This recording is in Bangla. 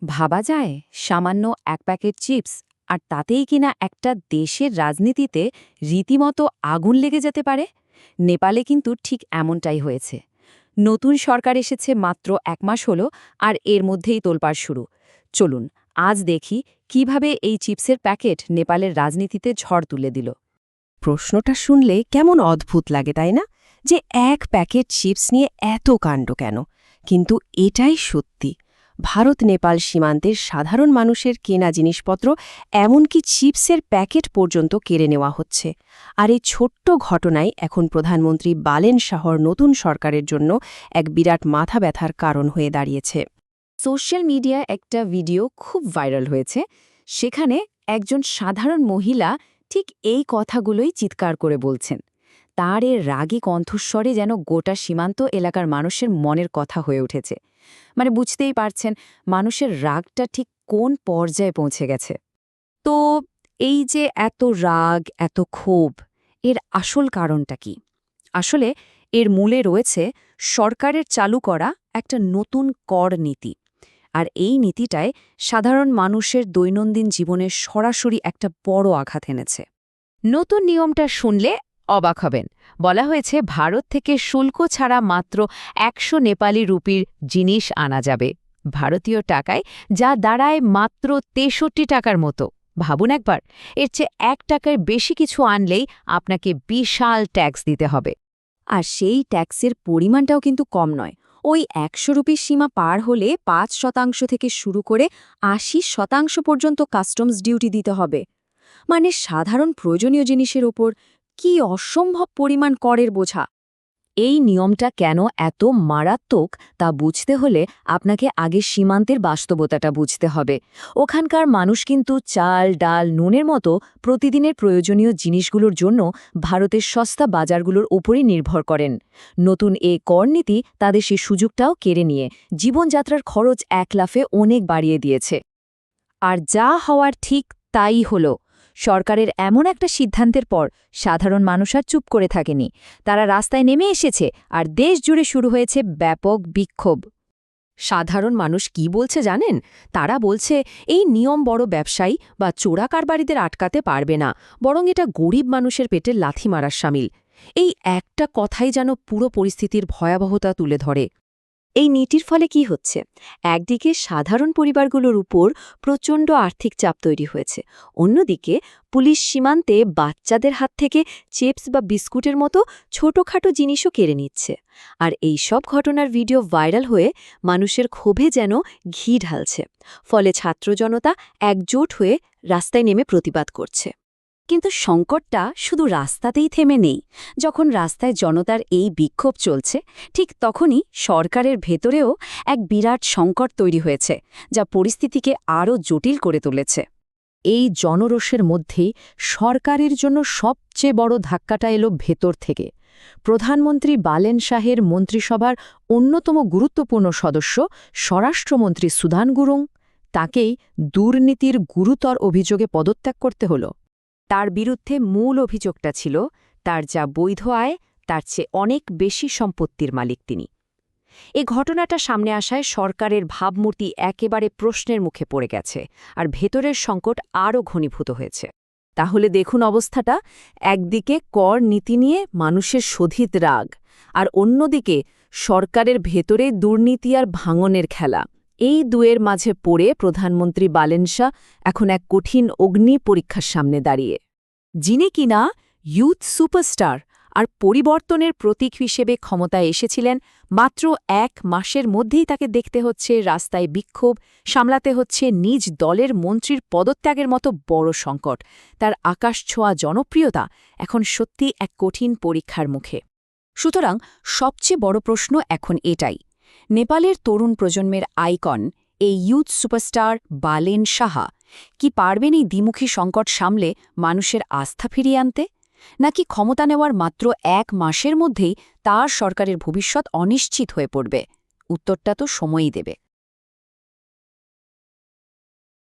ভাবা যায় সামান্য এক প্যাকেট চিপস আর তাতেই কিনা একটা দেশের রাজনীতিতে রীতিমতো আগুন লেগে যেতে পারে। নেপালে কিন্তু ঠিক এমনটাই হয়েছে। নতুন সরকার এসেছে মাত্র ১ মাস হলো, আর এর মধ্যেই তোলপাড় শুরু। চলুন আজ দেখি কিভাবে এই চিপসের প্যাকেট নেপালের রাজনীতিতে ঝড় তুলে দিল। প্রশ্নটা শুনলে কেমন অদ্ভুত লাগে তাই না, যে এক প্যাকেট চিপস নিয়ে এত কাণ্ড কেন? কিন্তু এটাই সত্যি। ভারত নেপাল সীমান্তের সাধারণ মানুষের কেনা জিনিসপত্র, এমনকি চিপসের প্যাকেট পর্যন্ত কেড়ে নেওয়া হচ্ছে। আর এই ছোট্ট ঘটনাই এখন প্রধানমন্ত্রী বালেন শাহর নতুন সরকারের জন্য এক বিরাট মাথা ব্যথার কারণ হয়ে দাঁড়িয়েছে। সোশ্যাল মিডিয়ায় একটা ভিডিও খুব ভাইরাল হয়েছে। সেখানে একজন সাধারণ মহিলা ঠিক এই কথাগুলোই চিৎকার করে বলছেন। তার এর রাগী কণ্ঠস্বরে যেন গোটা সীমান্ত এলাকার মানুষের মনের কথা হয়ে উঠেছে। মানে বুঝতেই পারছেন মানুষের রাগটা ঠিক কোন পর্যায়ে পৌঁছে গেছে। তো এই যে এত রাগ, এত ক্ষোভ, এর আসল কারণটা কি? আসলে এর মূলে রয়েছে সরকারের চালু করা একটা নতুন কর নীতি। আর এই নীতিটায় সাধারণ মানুষের দৈনন্দিন জীবনে সরাসরি একটা বড় আঘাত এনেছে। নতুন নিয়মটা শুনলে অবাক হবেন। বলা হয়েছে ভারত থেকে শুল্ক ছাড়া মাত্র ১০০ নেপালি রুপির জিনিস আনা যাবে ভারতীয় টাকায়, যা দাঁড়ায় মাত্র ৬৩ টাকার মতো। ভাবুন একবার, এর চেয়ে ১ টাকার বেশি কিছু আনলেই আপনাকে বিশাল ট্যাক্স দিতে হবে। আর সেই ট্যাক্সের পরিমাণটাও কিন্তু কম নয়। ওই ১০০ রুপির সীমা পার হলে ৫% থেকে শুরু করে ৮০% পর্যন্ত কাস্টমস ডিউটি দিতে হবে। মানে সাধারণ প্রয়োজনীয় জিনিসের ওপর কি অসম্ভব পরিমাণ করের বোঝা। এই নিয়মটা কেন এত মারাত্মক তা বুঝতে হলে আপনাকে আগে সীমান্তের বাস্তবতাটা বুঝতে হবে। ওখানকার মানুষ কিন্তু চাল, ডাল, নুনের মতো প্রতিদিনের প্রয়োজনীয় জিনিসগুলোর জন্য ভারতের সস্তা বাজারগুলোর ওপরই নির্ভর করেন। নতুন এ করনীতি তাদের সে সুযোগটাও কেড়ে নিয়ে জীবনযাত্রার খরচ এক লাফে অনেক বাড়িয়ে দিয়েছে। আর যা হওয়ার ঠিক তাই হলো। সরকারের এমন একটা সিদ্ধান্তের পর সাধারণ মানুষ আর চুপ করে থাকেনি। তারা রাস্তায় নেমে এসেছে, আর দেশ জুড়ে শুরু হয়েছে ব্যাপক বিক্ষোভ। সাধারণ মানুষ কি বলছে জানেন? তারা বলছে এই নিয়ম বড় ব্যবসায়ী বা চোরা কারবারিদের আটকাতে পারবে না, বরং এটা গরিব মানুষের পেটে লাথি মারার শামিল। এই একটা কথাই যেন পুরো পরিস্থিতির ভয়াবহতা তুলে ধরে। এই নীতির ফলে কি হচ্ছে? একদিকে সাধারণ পরিবারগুলোর উপর প্রচণ্ড আর্থিক চাপ তৈরি হয়েছে, অন্যদিকে পুলিশ সীমান্তে বাচ্চাদের হাত থেকে চিপস বা বিস্কুটের মতো ছোটখাটো জিনিসও কেড়ে নিচ্ছে। আর এই সব ঘটনার ভিডিও ভাইরাল হয়ে মানুষের ক্ষোভে যেন ঘি ঢালছে। ফলে ছাত্র জনতা একজোট হয়ে রাস্তায় নেমে প্রতিবাদ করছে। কিন্তু সংকটটা শুধু রাস্তাতেই থেমে নেই। যখন রাস্তায় জনতার এই বিক্ষোভ চলছে, ঠিক তখনই সরকারের ভেতরেও এক বিরাট সংকট তৈরি হয়েছে, যা পরিস্থিতিকে আরও জটিল করে তুলেছে। এই জনরোষের মধ্যেই সরকারের জন্য সবচেয়ে বড় ধাক্কাটা এলো ভেতর থেকে। প্রধানমন্ত্রী বালেন শাহের মন্ত্রিসভার অন্যতম গুরুত্বপূর্ণ সদস্য স্বরাষ্ট্রমন্ত্রী সুধান গুরুং, তাকেই দুর্নীতির গুরুতর অভিযোগে পদত্যাগ করতে হল। তার বিরুদ্ধে মূল অভিযোগটা ছিল তার যা বৈধ আয় তার চেয়ে অনেক বেশি সম্পত্তির মালিক তিনি। এ ঘটনাটা সামনে আসায় সরকারের ভাবমূর্তি একেবারে প্রশ্নের মুখে পড়ে গেছে, আর ভেতরের সংকট আরও ঘনীভূত হয়েছে। তাহলে দেখুন অবস্থাটা, একদিকে কর নীতি নিয়ে মানুষের শোধিত রাগ, আর অন্যদিকে সরকারের ভেতরে দুর্নীতি আর ভাঙনের খেলা। এই দুয়ের মাঝে পড়ে প্রধানমন্ত্রী বালেন শাহ এখন এক কঠিন অগ্নি পরীক্ষার সামনে দাঁড়িয়ে। যিনি কিনা ইউথ সুপারস্টার আর পরিবর্তনের প্রতীক হিসেবে ক্ষমতায় এসেছিলেন, মাত্র ১ মাসের মধ্যেই তাকে দেখতে হচ্ছে রাস্তায় বিক্ষোভ, সামলাতে হচ্ছে নিজ দলের মন্ত্রীর পদত্যাগের মতো বড় সংকট। তার আকাশছোঁয়া জনপ্রিয়তা এখন সত্যি এক কঠিন পরীক্ষার মুখে। সুতরাং সবচেয়ে বড় প্রশ্ন এখন এটাই, নেপালের তরুণ প্রজন্মের আইকন এই ইউথ সুপারস্টার বালেন শাহ কি পারবেন এই দ্বিমুখী সংকট সামলে মানুষের আস্থা ফিরিয়ে আনতে? নাকি ক্ষমতা নেওয়ার মাত্র ১ মাসের মধ্যেই তার সরকারের ভবিষ্যৎ অনিশ্চিত হয়ে পড়বে? উত্তরটা তো সময়ই দেবে।